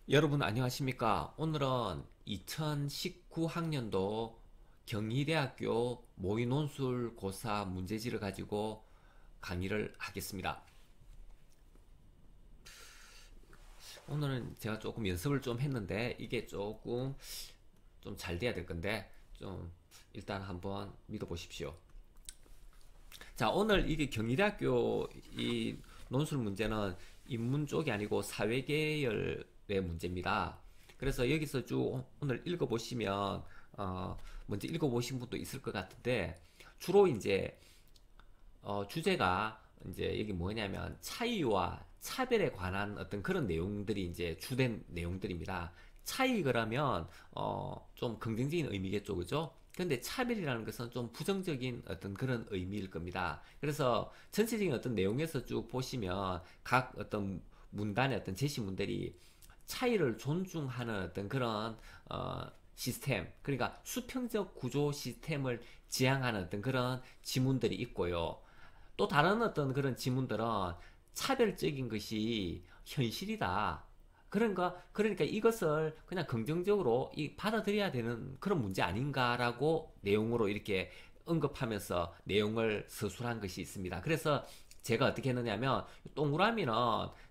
여러분 안녕하십니까? 오늘은 2019학년도 경희대학교 모의논술고사 문제지를 가지고 강의를 하겠습니다. 오늘은 제가 조금 연습을 좀 했는데 이게 조금 좀 잘 돼야 될 건데 좀 일단 한번 믿어보십시오. 자, 오늘 이게 경희대학교 이 논술 문제는 인문 쪽이 아니고 사회계열의 문제입니다. 그래서 여기서 쭉 오늘 읽어보시면, 먼저 읽어보신 분도 있을 것 같은데, 주로 이제, 주제가 이제 여기 뭐냐면 차이와 차별에 관한 어떤 그런 내용들이 이제 주된 내용들입니다. 차이 그러면 좀 긍정적인 의미겠죠, 그죠? 근데 차별이라는 것은 좀 부정적인 어떤 그런 의미일 겁니다. 그래서 전체적인 어떤 내용에서 쭉 보시면 각 어떤 문단의 어떤 제시문들이 차이를 존중하는 어떤 그런 시스템, 그러니까 수평적 구조 시스템을 지향하는 어떤 그런 지문들이 있고요. 또 다른 어떤 그런 지문들은 차별적인 것이 현실이다. 그러니까 이것을 그냥 긍정적으로 받아들여야 되는 그런 문제 아닌가라고 내용으로 이렇게 언급하면서 내용을 서술한 것이 있습니다. 그래서 제가 어떻게 했느냐면 동그라미는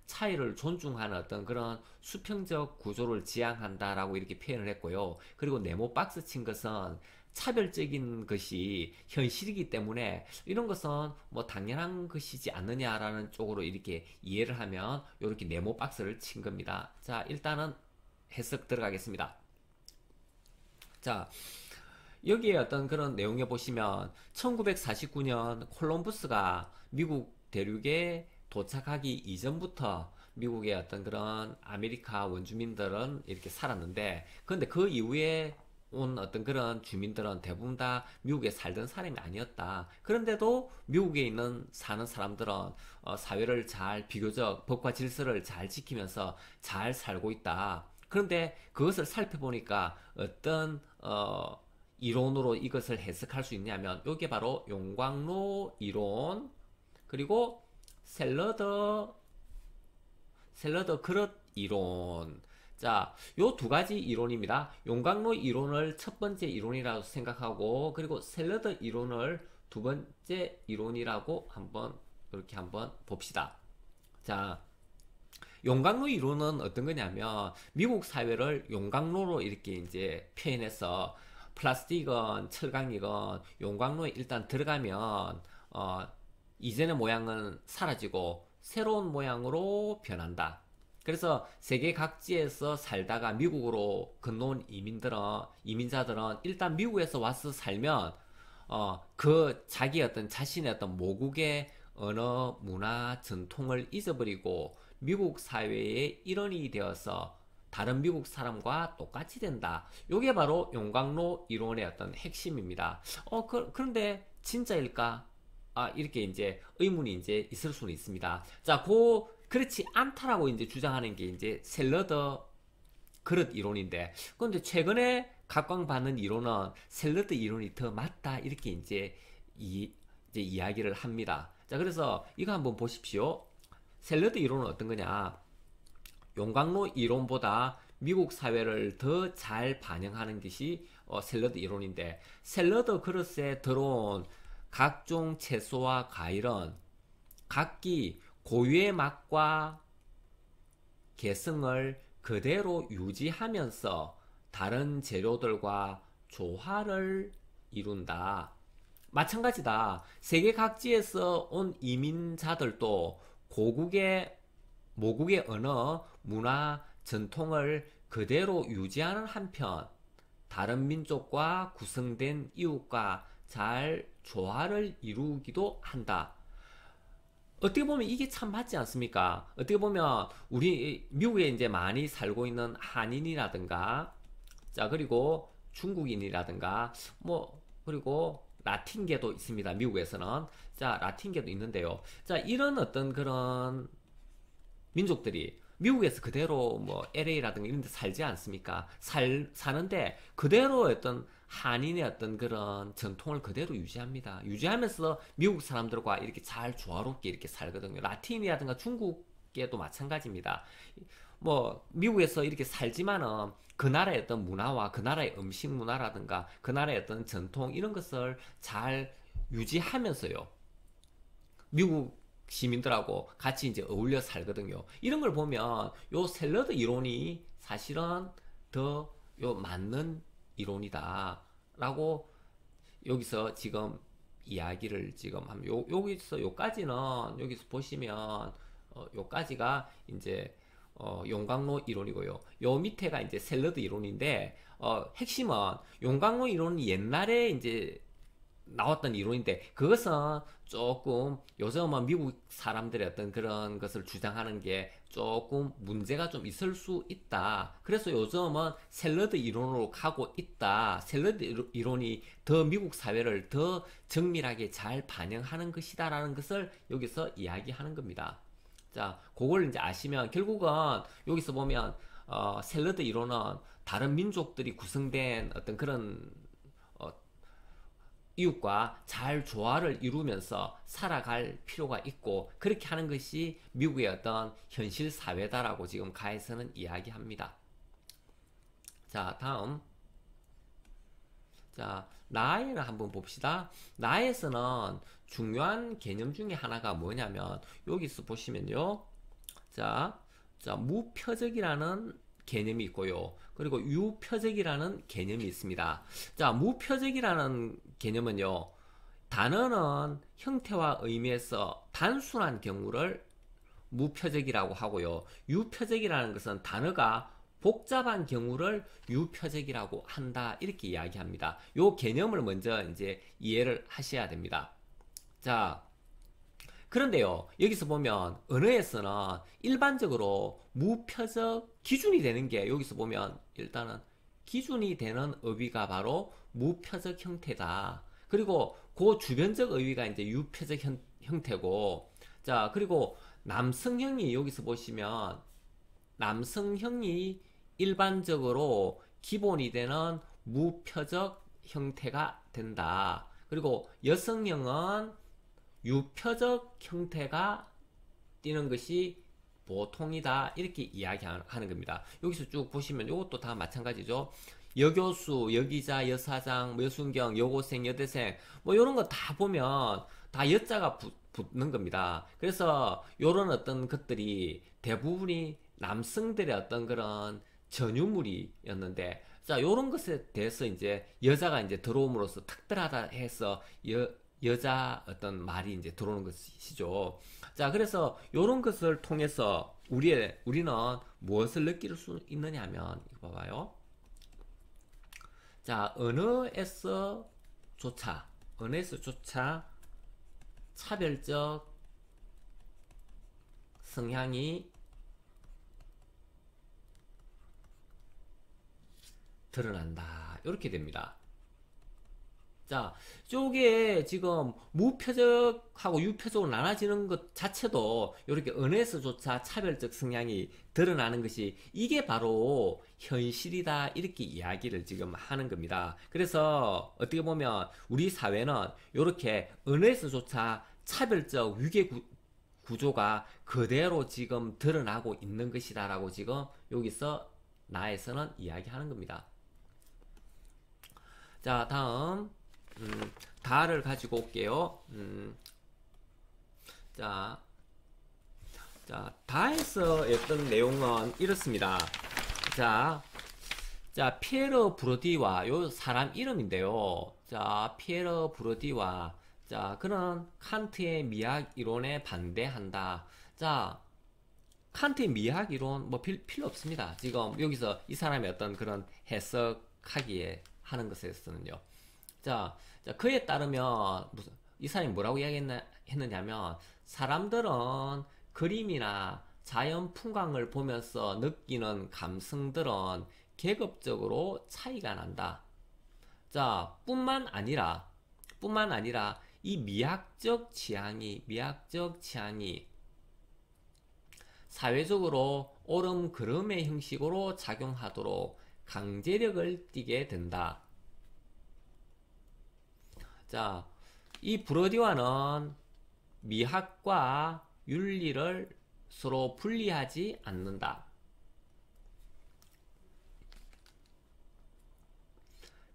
차이를 존중하는 어떤 그런 수평적 구조를 지향한다라고 이렇게 표현을 했고요. 그리고 네모 박스 친 것은 차별적인 것이 현실이기 때문에 이런 것은 뭐 당연한 것이지 않느냐라는 쪽으로 이렇게 이해를 하면 이렇게 네모 박스를 친 겁니다. 자, 일단은 해석 들어가겠습니다. 자, 여기에 어떤 그런 내용에 보시면 1949년 콜럼부스가 미국 대륙에 도착하기 이전부터 미국의 어떤 그런 아메리카 원주민들은 이렇게 살았는데, 그런데 그 이후에 온 어떤 그런 주민들은 대부분 다 미국에 살던 사람이 아니었다. 그런데도 미국에 있는 사는 사람들은 사회를 잘 비교적 법과 질서를 잘 지키면서 잘 살고 있다. 그런데 그것을 살펴보니까 어떤 이론으로 이것을 해석할 수 있냐면 이게 바로 용광로 이론 그리고 샐러드 그릇 이론. 자, 요 두 가지 이론입니다. 용광로 이론을 첫 번째 이론이라고 생각하고 그리고 샐러드 이론을 두 번째 이론이라고 한번 이렇게 한번 봅시다. 자, 용광로 이론은 어떤 거냐면 미국 사회를 용광로로 이렇게 이제 표현해서 플라스틱은 철강이건 용광로에 일단 들어가면 이전의 모양은 사라지고 새로운 모양으로 변한다. 그래서 세계 각지에서 살다가 미국으로 건너온 이민자들은 일단 미국에서 와서 살면 그 자기 어떤 자신의 어떤 모국의 언어, 문화, 전통을 잊어버리고 미국 사회의 일원이 되어서 다른 미국 사람과 똑같이 된다. 이게 바로 용광로 이론의 어떤 핵심입니다. 그런데 진짜일까? 이렇게 이제 의문이 이제 있을 수는 있습니다. 자, 그렇지 않다라고 이제 주장하는 게 이제 샐러드 그릇 이론인데, 그런데 최근에 각광받는 이론은 샐러드 이론이 더 맞다 이렇게 이제 이야기를 합니다. 자, 그래서 이거 한번 보십시오. 샐러드 이론은 어떤 거냐? 용광로 이론보다 미국 사회를 더 잘 반영하는 것이 샐러드 이론인데, 샐러드 그릇에 들어온 각종 채소와 과일은 각기 고유의 맛과 개성을 그대로 유지하면서 다른 재료들과 조화를 이룬다. 마찬가지다. 세계 각지에서 온 이민자들도 모국의 언어, 문화, 전통을 그대로 유지하는 한편 다른 민족과 구성된 이웃과 잘 조화를 이루기도 한다. 어떻게 보면 이게 참 맞지 않습니까? 어떻게 보면 우리 미국에 이제 많이 살고 있는 한인이라든가, 자, 그리고 중국인이라든가, 뭐, 그리고 라틴계도 있습니다. 미국에서는. 자, 라틴계도 있는데요. 자, 이런 어떤 그런 민족들이 미국에서 그대로 뭐 LA라든가 이런 데 살지 않습니까? 사는데 그대로 어떤 한인의 어떤 그런 전통을 그대로 유지합니다. 유지하면서 미국 사람들과 이렇게 잘 조화롭게 이렇게 살거든요. 라틴이라든가 중국 게도 마찬가지입니다. 뭐 미국에서 이렇게 살지만은 그 나라의 어떤 문화와 그 나라의 음식 문화라든가 그 나라의 어떤 전통 이런 것을 잘 유지하면서요. 미국 시민들하고 같이 이제 어울려 살거든요. 이런 걸 보면 요 샐러드 이론이 사실은 더 요 맞는 이론이다라고 여기서 지금 이야기를 지금 하면 여기서 요까지는 여기서 보시면 요까지가 이제 용광로 이론이고요. 요 밑에가 이제 샐러드 이론인데 핵심은 용광로 이론은 옛날에 이제 나왔던 이론인데 그것은 조금 요즘은 미국 사람들의 어떤 그런 것을 주장하는 게 조금 문제가 좀 있을 수 있다. 그래서 요즘은 샐러드 이론으로 가고 있다. 샐러드 이론이 더 미국 사회를 더 정밀하게 잘 반영하는 것이다라는 것을 여기서 이야기하는 겁니다. 자, 그걸 이제 아시면 결국은 여기서 보면 샐러드 이론은 다른 민족들이 구성된 어떤 그런 이웃과 잘 조화를 이루면서 살아갈 필요가 있고 그렇게 하는 것이 미국의 어떤 현실 사회다라고 지금 가에서는 이야기합니다. 자, 다음. 자, 나에는 한번 봅시다. 나에서는 중요한 개념 중에 하나가 뭐냐면 여기서 보시면요. 자, 무표적이라는 개념이 있고요. 그리고 유표적이라는 개념이 있습니다. 자, 무표적이라는 개념은요. 단어는 형태와 의미에서 단순한 경우를 무표적이라고 하고요. 유표적이라는 것은 단어가 복잡한 경우를 유표적이라고 한다. 이렇게 이야기합니다. 요 개념을 먼저 이제 이해를 하셔야 됩니다. 자, 그런데요, 여기서 보면 언어에서는 일반적으로 무표적 기준이 되는 게 여기서 보면 일단은 기준이 되는 어휘가 바로 무표적 형태다. 그리고 그 주변적 어휘가 이제 유표적 형태고, 자, 그리고 남성형이 여기서 보시면 남성형이 일반적으로 기본이 되는 무표적 형태가 된다. 그리고 여성형은 유표적 형태가 띄는 것이 보통이다. 이렇게 이야기하는 겁니다. 여기서 쭉 보시면 이것도 다 마찬가지죠. 여교수, 여기자, 여사장, 여순경, 여고생, 여대생 뭐 이런 거 다 보면 다 여자가 붙는 겁니다. 그래서 이런 어떤 것들이 대부분이 남성들의 어떤 그런 전유물이었는데 자, 요런 것에 대해서 이제 여자가 이제 들어옴으로써 특별하다 해서 여자 어떤 말이 이제 들어오는 것이죠. 자, 그래서 요런 것을 통해서 우리는 무엇을 느낄 수 있느냐 하면, 이거 봐봐요. 자, 언어에서조차 차별적 성향이 드러난다. 이렇게 됩니다. 자, 쪼개 지금 무표적하고 유표적으로 나눠지는 것 자체도 이렇게 언어에서조차 차별적 성향이 드러나는 것이 이게 바로 현실이다. 이렇게 이야기를 지금 하는 겁니다. 그래서 어떻게 보면 우리 사회는 이렇게 언어에서조차 차별적 위계 구조가 그대로 지금 드러나고 있는 것이다라고 지금 여기서 나에서는 이야기하는 겁니다. 자, 다음. 다를 가지고 올게요. 자, 다에서 어떤 내용은 이렇습니다. 자, 피에르 브로디와 요 사람 이름인데요. 자, 피에르 브로디와 자, 그는 칸트의 미학 이론에 반대한다. 자, 칸트의 미학 이론 뭐 필요 없습니다. 지금 여기서 이 사람의 어떤 그런 해석하기에 하는 것에서는요. 자, 그에 따르면 이 사람이 뭐라고 이야기했느냐면 사람들은 그림이나 자연 풍광을 보면서 느끼는 감성들은 계급적으로 차이가 난다. 자, 뿐만 아니라 이 미학적 취향이 사회적으로 옳은 그름의 형식으로 작용하도록 강제력을 띠게 된다. 자, 이 브로디와는 미학과 윤리를 서로 분리하지 않는다.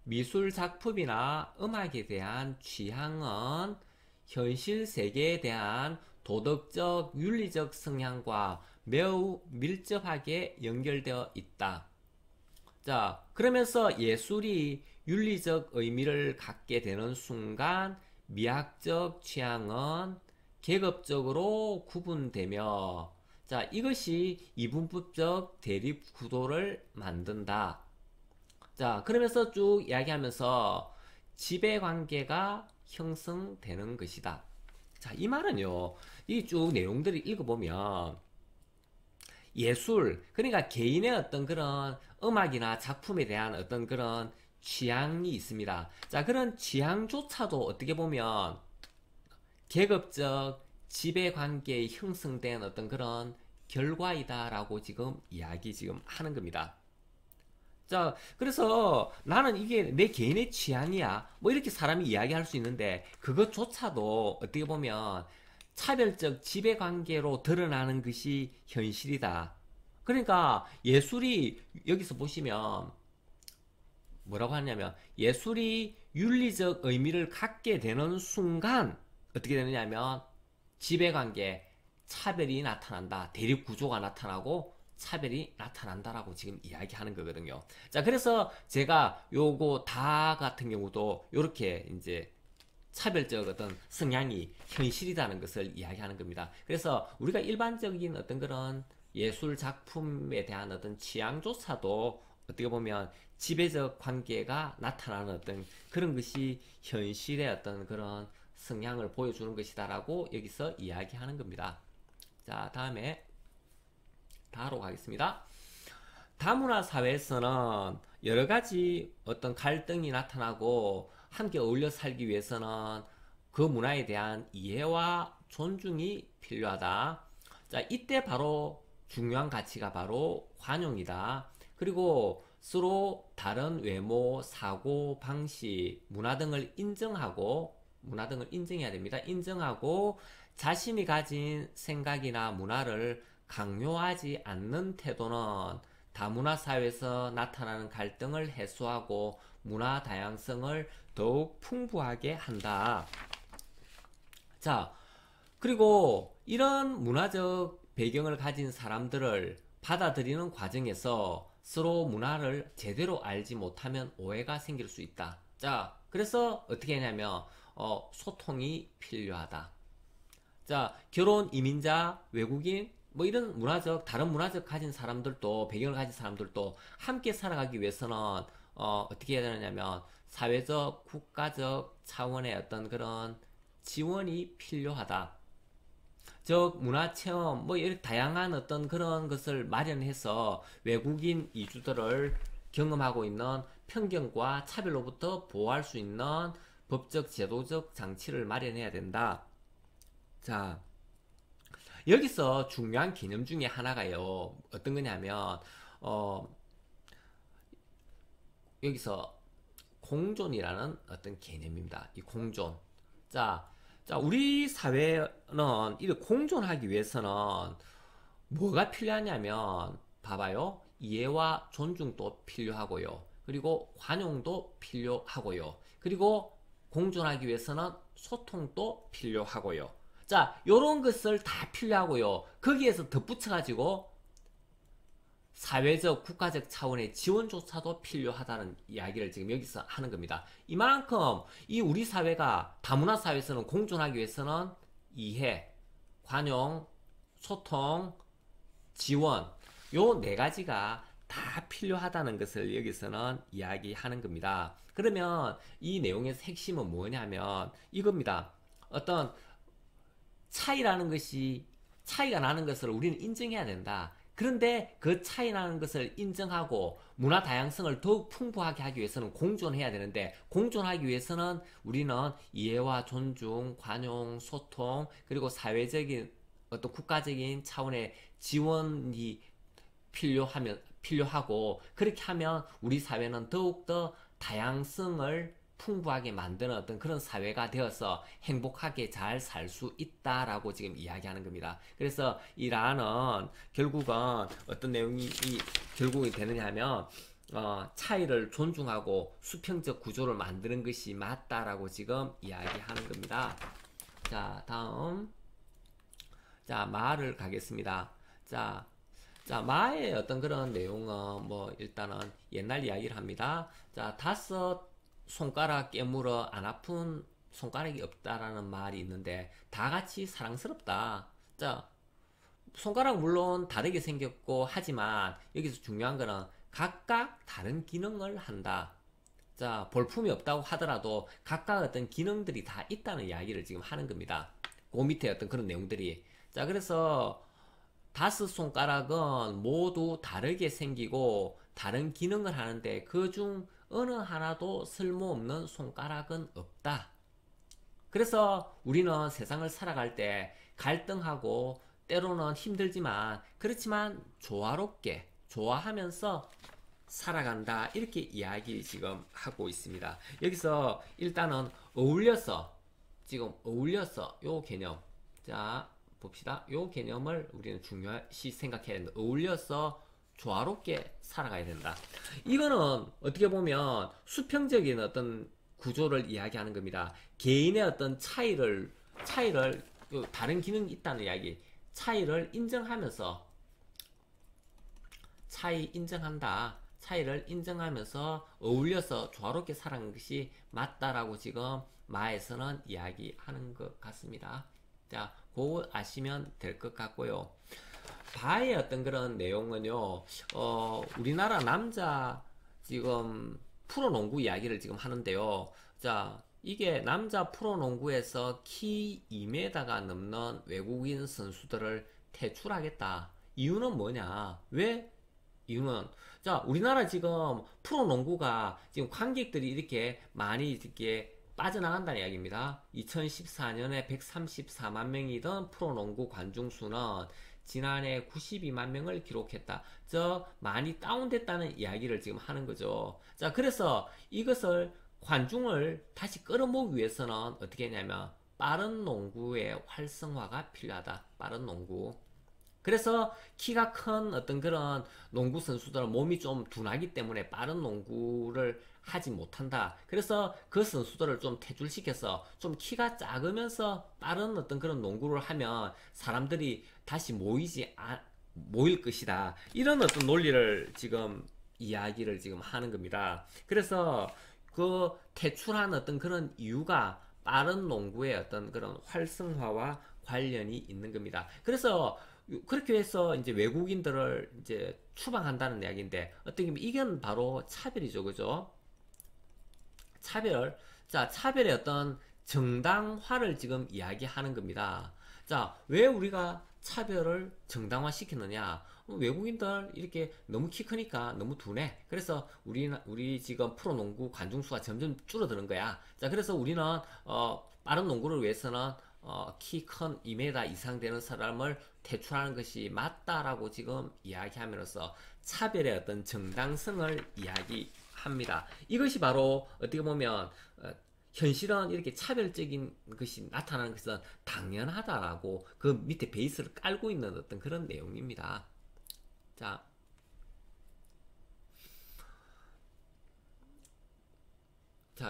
미술 작품이나 음악에 대한 취향은 현실 세계에 대한 도덕적, 윤리적 성향과 매우 밀접하게 연결되어 있다. 자, 그러면서 예술이 윤리적 의미를 갖게 되는 순간 미학적 취향은 계급적으로 구분되며, 자, 이것이 이분법적 대립 구도를 만든다. 자, 그러면서 쭉 이야기하면서 지배관계가 형성되는 것이다. 자, 이 말은요, 이 쭉 내용들을 읽어보면 예술, 그러니까 개인의 어떤 그런 음악이나 작품에 대한 어떤 그런 취향이 있습니다. 자, 그런 취향조차도 어떻게 보면 계급적 지배관계에 형성된 어떤 그런 결과이다라고 지금 이야기 지금 하는 겁니다. 자, 그래서 나는 이게 내 개인의 취향이야. 뭐 이렇게 사람이 이야기할 수 있는데 그것조차도 어떻게 보면 차별적 지배관계로 드러나는 것이 현실이다. 그러니까 예술이 여기서 보시면 뭐라고 하냐면 예술이 윤리적 의미를 갖게 되는 순간 어떻게 되느냐면 지배관계, 차별이 나타난다. 대립 구조가 나타나고 차별이 나타난다라고 지금 이야기하는 거거든요. 자, 그래서 제가 요거 다 같은 경우도 요렇게 이제 차별적 어떤 성향이 현실이라는 것을 이야기하는 겁니다. 그래서 우리가 일반적인 어떤 그런 예술 작품에 대한 어떤 취향조차도 어떻게 보면 지배적 관계가 나타나는 어떤 그런 것이 현실의 어떤 그런 성향을 보여주는 것이다라고 여기서 이야기하는 겁니다. 자, 다음에 다로 가겠습니다. 다문화 사회에서는 여러 가지 어떤 갈등이 나타나고 함께 어울려 살기 위해서는 그 문화에 대한 이해와 존중이 필요하다. 자, 이때 바로 중요한 가치가 바로 관용이다. 그리고 서로 다른 외모, 사고, 방식, 문화 등을 인정해야 됩니다. 인정하고 자신이 가진 생각이나 문화를 강요하지 않는 태도는 다문화 사회에서 나타나는 갈등을 해소하고 문화 다양성을 더욱 풍부하게 한다. 자, 그리고 이런 문화적 배경을 가진 사람들을 받아들이는 과정에서 서로 문화를 제대로 알지 못하면 오해가 생길 수 있다. 자, 그래서 어떻게 하냐면 소통이 필요하다. 자, 결혼, 이민자, 외국인, 뭐 이런 다른 문화적 가진 사람들도, 배경을 가진 사람들도 함께 살아가기 위해서는, 어떻게 해야 되냐면, 사회적, 국가적 차원의 어떤 그런 지원이 필요하다. 즉, 문화 체험, 뭐 이렇게 다양한 어떤 그런 것을 마련해서 외국인 이주들을 경험하고 있는 편견과 차별로부터 보호할 수 있는 법적, 제도적 장치를 마련해야 된다. 자, 여기서 중요한 개념 중에 하나가요. 어떤 거냐면, 여기서 공존이라는 어떤 개념입니다. 이 공존. 자, 우리 사회는 이 공존하기 위해서는 뭐가 필요하냐면, 봐봐요. 이해와 존중도 필요하고요. 그리고 관용도 필요하고요. 그리고 공존하기 위해서는 소통도 필요하고요. 자, 요런 것을 다 필요하고요. 거기에서 덧붙여가지고 사회적, 국가적 차원의 지원조차도 필요하다는 이야기를 지금 여기서 하는 겁니다. 이만큼 이 우리 사회가 다문화 사회에서는 공존하기 위해서는 이해, 관용, 소통, 지원 요 네 가지가 다 필요하다는 것을 여기서는 이야기하는 겁니다. 그러면 이 내용의 핵심은 뭐냐면 이겁니다. 어떤 차이가 나는 것을 우리는 인정해야 된다. 그런데 그 차이 나는 것을 인정하고 문화 다양성을 더욱 풍부하게 하기 위해서는 공존해야 되는데 공존하기 위해서는 우리는 이해와 존중, 관용, 소통 그리고 사회적인 어떤 국가적인 차원의 지원이 필요하고 그렇게 하면 우리 사회는 더욱더 다양성을 풍부하게 만드는 어떤 그런 사회가 되어서 행복하게 잘 살 수 있다라고 지금 이야기하는 겁니다. 그래서 이 라는 결국은 어떤 내용이 결국이 되느냐 하면 차이를 존중하고 수평적 구조를 만드는 것이 맞다라고 지금 이야기하는 겁니다. 자, 다음. 자, 마를 가겠습니다. 자, 마의 어떤 그런 내용은 뭐 일단은 옛날 이야기를 합니다. 자, 5손가락 깨물어 안 아픈 손가락이 없다라는 말이 있는데 다 같이 사랑스럽다. 자, 손가락 물론 다르게 생겼고 하지만 여기서 중요한 거는 각각 다른 기능을 한다. 자, 볼품이 없다고 하더라도 각각 어떤 기능들이 다 있다는 이야기를 지금 하는 겁니다. 그 밑에 어떤 그런 내용들이. 자, 그래서 5손가락은 모두 다르게 생기고 다른 기능을 하는데 그중 어느 하나도 쓸모없는 손가락은 없다. 그래서 우리는 세상을 살아갈 때 갈등하고 때로는 힘들지만 그렇지만 조화롭게 좋아하면서 살아간다. 이렇게 이야기 지금 하고 있습니다. 여기서 일단은 지금 어울려서 요 개념. 자, 봅시다. 요 개념을 우리는 중요시 생각해야 된다. 어울려서 조화롭게 살아가야 된다. 이거는 어떻게 보면 수평적인 어떤 구조를 이야기하는 겁니다. 개인의 어떤 차이를 다른 기능이 있다는 이야기. 차이를 인정하면서 차이를 인정하면서 어울려서 조화롭게 살아가는 것이 맞다라고 지금 마에서는 이야기하는 것 같습니다. 자, 그거 아시면 될 것 같고요. 바의 어떤 그런 내용은요, 우리나라 남자 지금 프로농구 이야기를 지금 하는데요. 자, 이게 남자 프로농구에서 키 2m가 넘는 외국인 선수들을 퇴출하겠다. 이유는 뭐냐? 왜? 이유는, 자, 우리나라 지금 프로농구가 지금 관객들이 이렇게 많이 이렇게 빠져나간다는 이야기입니다. 2014년에 134만 명이던 프로농구 관중수는 지난해 92만 명을 기록했다. 많이 다운됐다는 이야기를 지금 하는 거죠. 자, 그래서 이것을 관중을 다시 끌어모으기 위해서는 어떻게 했냐면 빠른 농구의 활성화가 필요하다. 빠른 농구. 그래서 키가 큰 어떤 그런 농구 선수들은 몸이 좀 둔하기 때문에 빠른 농구를 하지 못한다. 그래서 그 선수들을 좀 퇴출시켜서 좀 키가 작으면서 빠른 어떤 그런 농구를 하면 사람들이 다시 모일 것이다. 이런 어떤 논리를 지금 이야기를 지금 하는 겁니다. 그래서 그 퇴출한 어떤 그런 이유가 빠른 농구의 어떤 그런 활성화와 관련이 있는 겁니다. 그래서 그렇게 해서 이제 외국인들을 이제 추방한다는 이야기인데 어떻게 보면 이건 바로 차별이죠, 그죠? 차별의 어떤 정당화를 지금 이야기하는 겁니다. 자, 왜 우리가 차별을 정당화 시켰느냐? 외국인들 이렇게 너무 키 크니까 너무 둔해. 그래서 우리 지금 프로농구 관중수가 점점 줄어드는 거야. 자, 그래서 우리는 빠른 농구를 위해서는 키 큰 2m 이상 되는 사람을 퇴출하는 것이 맞다라고 지금 이야기하면서 차별의 어떤 정당성을 이야기합니다. 이것이 바로 어떻게 보면 현실은 이렇게 차별적인 것이 나타나는 것은 당연하다라고 그 밑에 베이스를 깔고 있는 어떤 그런 내용입니다. 자,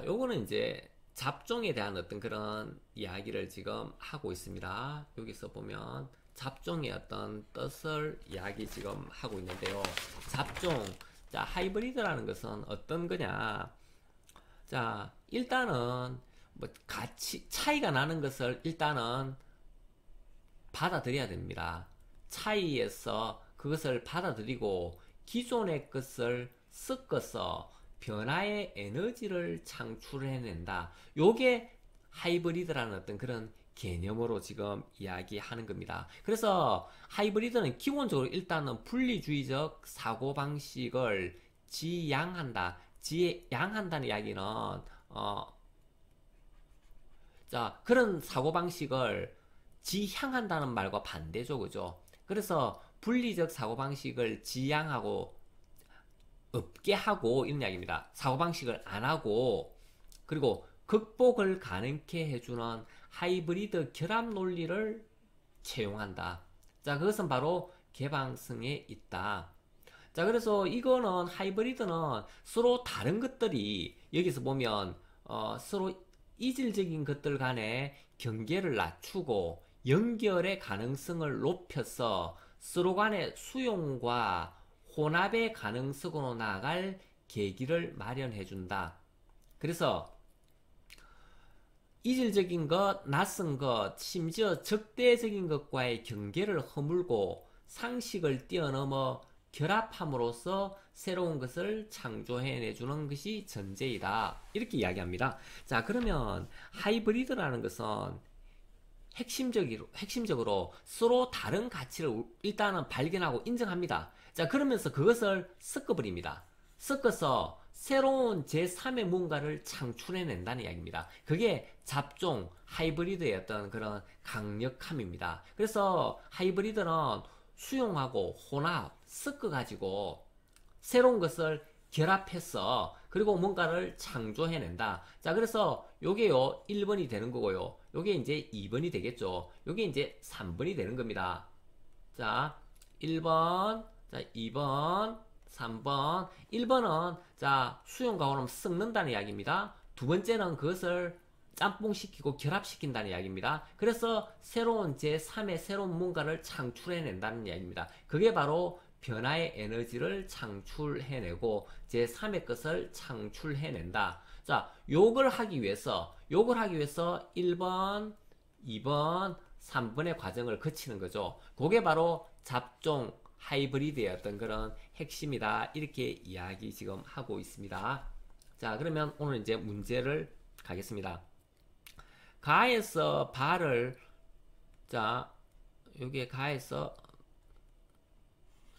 요거는 이제 잡종에 대한 어떤 그런 이야기를 지금 하고 있습니다. 여기서 보면 잡종의 어떤 뜻을 이야기 지금 하고 있는데요. 잡종, 자, 하이브리드라는 것은 어떤 거냐? 자, 일단은 뭐 차이가 나는 것을 일단은 받아들여야 됩니다. 차이에서 그것을 받아들이고 기존의 것을 섞어서 변화의 에너지를 창출해낸다. 요게 하이브리드라는 어떤 그런 개념으로 지금 이야기하는 겁니다. 그래서 하이브리드는 기본적으로 일단은 분리주의적 사고방식을 지향한다. 지향한다는 이야기는 자, 그런 사고방식을 지향한다는 말과 반대죠. 그죠? 그래서 분리적 사고방식을 지향하고 없게 하고 이런 이야기입니다. 사고방식을 안 하고 그리고 극복을 가능케 해주는 하이브리드 결합 논리를 채용한다. 자, 그것은 바로 개방성에 있다. 자, 그래서 이거는 하이브리드는 서로 다른 것들이 여기서 보면 서로 이질적인 것들 간의 경계를 낮추고 연결의 가능성을 높여서 서로 간의 수용과 혼합의 가능성으로 나아갈 계기를 마련해 준다. 그래서 이질적인 것, 낯선 것, 심지어 적대적인 것과의 경계를 허물고 상식을 뛰어넘어 결합함으로써 새로운 것을 창조해내주는 것이 전제이다. 이렇게 이야기합니다. 자, 그러면 하이브리드라는 것은 핵심적으로 서로 다른 가치를 일단은 발견하고 인정합니다. 자, 그러면서 그것을 섞어버립니다. 섞어서 새로운 제3의 뭔가를 창출해낸다는 이야기입니다. 그게 잡종, 하이브리드의 어떤 그런 강력함입니다. 그래서 하이브리드는 수용하고 혼합, 섞어가지고 새로운 것을 결합해서 그리고 뭔가를 창조해낸다. 자, 그래서 요게요 1번이 되는 거고요. 요게 이제 2번이 되겠죠. 요게 이제 3번이 되는 겁니다. 자, 1번, 자, 2번, 3번. 1번은 자, 수용과 혼합 섞는다는 이야기입니다. 두 번째는 그것을 짬뽕시키고 결합시킨다는 이야기입니다. 그래서 새로운 제3의 새로운 뭔가를 창출해낸다는 이야기입니다. 그게 바로 변화의 에너지를 창출해내고 제3의 것을 창출해낸다. 자, 요걸 하기 위해서 1번, 2번, 3번의 과정을 거치는 거죠. 그게 바로 잡종 하이브리드의 어떤 그런 핵심이다. 이렇게 이야기 지금 하고 있습니다. 자, 그러면 오늘 이제 문제를 가겠습니다. 가에서 발을 자, 여기에 가에서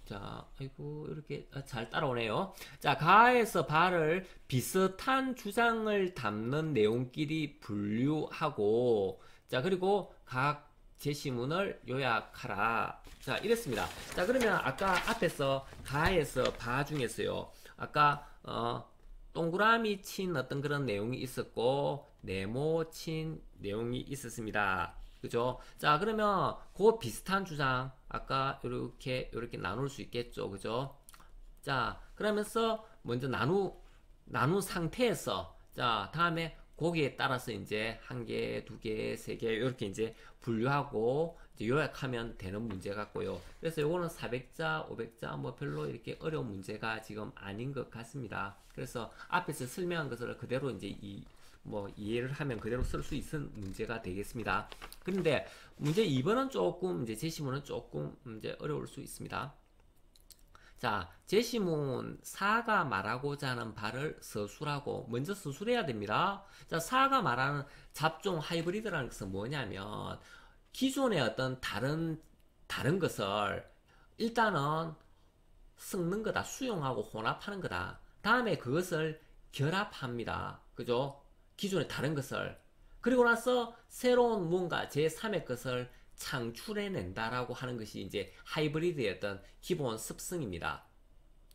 자, 아이고 이렇게 잘 따라오네요. 자, 가에서 발을 비슷한 주장을 담는 내용끼리 분류하고 자, 그리고 각 제시문을 요약하라. 자, 이랬습니다. 자, 그러면 아까 앞에서 가에서 바 중에서요. 아까 동그라미 친 어떤 그런 내용이 있었고 네모 친 내용이 있었습니다. 그죠? 자, 그러면 그 비슷한 주장 아까 이렇게 나눌 수 있겠죠. 그죠? 자, 그러면서 먼저 나눈 상태에서 자, 다음에 거기에 따라서 이제 한 개, 두 개, 세 개 이렇게 이제 분류하고 이제 요약하면 되는 문제 같고요. 그래서 요거는 400자, 500자 뭐 별로 이렇게 어려운 문제가 지금 아닌 것 같습니다. 그래서 앞에서 설명한 것을 그대로 이제 이해를 하면 그대로 쓸 수 있는 문제가 되겠습니다. 그런데 문제 2번은 조금 이제 제시문은 조금 이제 어려울 수 있습니다. 자, 제시문 4가 말하고자 하는 바를 서술하고 먼저 서술해야 됩니다. 자, 4가 말하는 잡종 하이브리드라는 것은 뭐냐면 기존의 어떤 다른 것을 일단은 섞는 거다. 수용하고 혼합하는 거다. 다음에 그것을 결합합니다. 그죠? 기존의 다른 것을. 그리고 나서 새로운 뭔가 제3의 것을 창출해낸다라고 하는 것이 이제 하이브리드의 어떤 기본 습성입니다.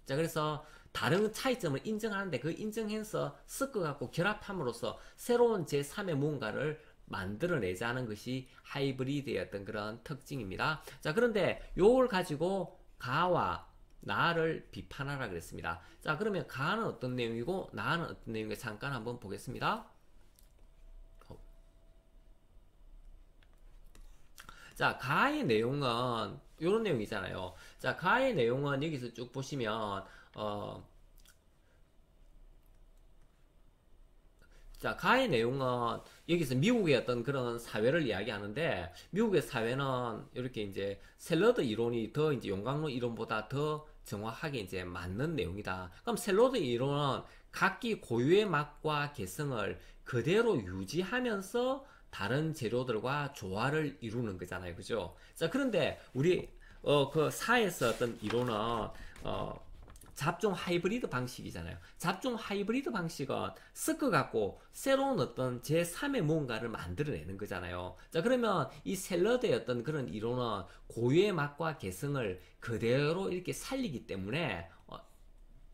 자, 그래서 다른 차이점을 인정하는데 그 인정해서 섞어갖고 결합함으로써 새로운 제3의 뭔가를 만들어내자는 것이 하이브리드의 어떤 그런 특징입니다. 자, 그런데 요걸 가지고 가와 나를 비판하라 그랬습니다. 자, 그러면 가는 어떤 내용이고 나는 어떤 내용인가 잠깐 한번 보겠습니다. 자, 가의 내용은 이런 내용이잖아요. 자, 가의 내용은 여기서 쭉 보시면 자, 가의 내용은 여기서 미국의 어떤 그런 사회를 이야기하는데 미국의 사회는 이렇게 이제 샐러드 이론이 더 이제 용광로 이론보다 더 정확하게 이제 맞는 내용이다. 그럼 샐러드 이론은 각기 고유의 맛과 개성을 그대로 유지하면서 다른 재료들과 조화를 이루는 거잖아요. 그죠? 자, 그런데 우리 그 사에서 어떤 이론은 잡종 하이브리드 방식이잖아요. 잡종 하이브리드 방식은 섞어갖고 새로운 어떤 제3의 뭔가를 만들어내는 거잖아요. 자, 그러면 이 샐러드의 어떤 그런 이론은 고유의 맛과 개성을 그대로 이렇게 살리기 때문에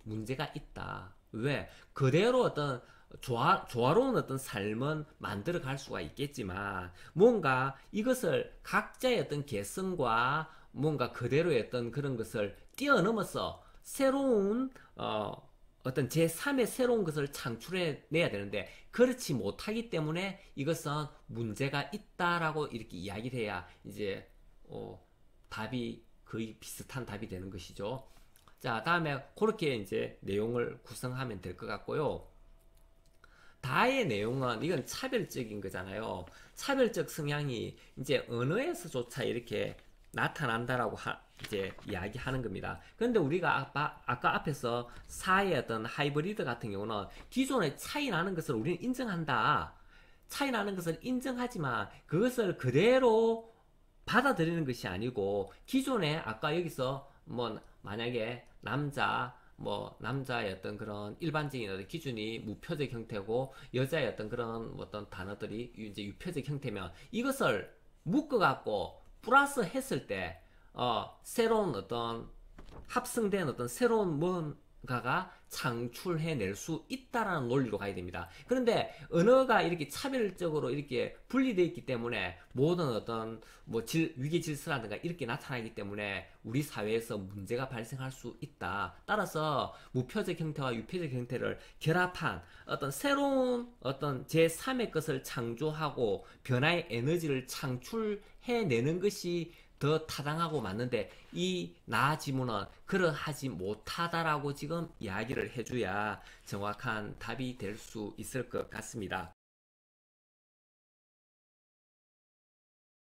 문제가 있다. 왜? 그대로 어떤 조화로운 어떤 삶은 만들어 갈 수가 있겠지만, 뭔가 이것을 각자의 어떤 개성과 뭔가 그대로의 어떤 그런 것을 뛰어넘어서 새로운, 어떤 제3의 새로운 것을 창출해 내야 되는데, 그렇지 못하기 때문에 이것은 문제가 있다라고 이렇게 이야기를 해야 이제, 답이 거의 비슷한 답이 되는 것이죠. 자, 다음에 그렇게 이제 내용을 구성하면 될 것 같고요. 다의 내용은 이건 차별적인 거잖아요. 차별적 성향이 이제 언어에서조차 이렇게 나타난다라고 이제 이야기하는 겁니다. 그런데 우리가 아까 앞에서 사의 어떤 하이브리드 같은 경우는 기존의 차이 나는 것을 우리는 인정한다. 차이 나는 것을 인정하지만 그것을 그대로 받아들이는 것이 아니고 기존에 아까 여기서 뭐 만약에 남자의 어떤 그런 일반적인 어떤 기준이 무표적 형태고 여자의 어떤 그런 어떤 단어들이 이제 유표적 형태면 이것을 묶어 갖고 플러스 했을 때 새로운 어떤 합성된 어떤 새로운 뭔가가 창출해낼 수 있다라는 논리로 가야 됩니다. 그런데 언어가 이렇게 차별적으로 이렇게 분리되어 있기 때문에 모든 어떤 뭐 위계 질서라든가 이렇게 나타나기 때문에 우리 사회에서 문제가 발생할 수 있다. 따라서 무표적 형태와 유표적 형태를 결합한 어떤 새로운 어떤 제3의 것을 창조하고 변화의 에너지를 창출해내는 것이 더 타당하고 맞는데 이 나 지문은 그러하지 못하다라고 지금 이야기를 해줘야 정확한 답이 될 수 있을 것 같습니다.